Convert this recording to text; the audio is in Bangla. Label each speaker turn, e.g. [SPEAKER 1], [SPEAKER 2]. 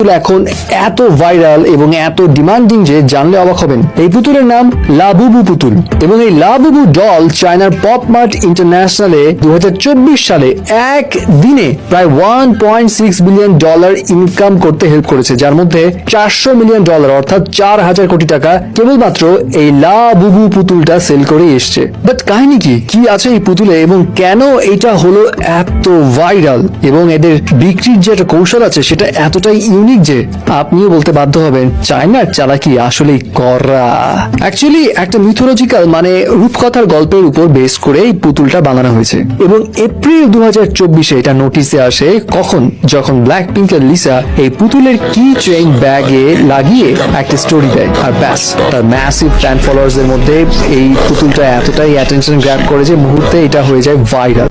[SPEAKER 1] এখন এত ভাইরাল এবং এত ডিমান্ডিং যে জানলে অবাক হবেন। এই পুতুলের নাম লাবুবু পুতুল এবং এই লাবুবু ডল চায়নার পপ মার্ট ইন্টারন্যাশনালে 2024 সালে এক দিনে প্রায় $1.6 বিলিয়ন ইনকাম করতে হেল্প করেছে, যার মধ্যে $400 মিলিয়ন অর্থাৎ 4,000 কোটি টাকা কেবলমাত্র এই লাবুবু পুতুলটা সেল করে এসছে। বাট কাহিনী কি আছে এই পুতুলে এবং কেন এটা হলো এত ভাইরাল এবং এদের বিক্রির যে একটা কৌশল আছে সেটা এতটাই ইউনিক যে আপনিও বলতে বাধ্য হবেন চায়নার চালাকি আসলেই করা। অ্যাকচুয়ালি একটা মিথোলজিক্যাল মানে রূপকথার গল্পের উপর বেস করে এই পুতুলটা বানানো হয়েছে এবং এপ্রিল 2024-এ এটা নোটিসে আসে কখন, যখন ব্ল্যাক পিঙ্কের লিসা এই পুতুলের কি চেইন ব্যাগে লাগিয়ে একটা স্টোরি দেয়, আর ব্যাস তার ম্যাসিভ ফ্যান ফলোয়ার্স এর মধ্যে এই পুতুলটা এতটাই অ্যাটেনশন গ্র্যাব করে যে মুহূর্তে এটা হয়ে যায় ভাইরাল।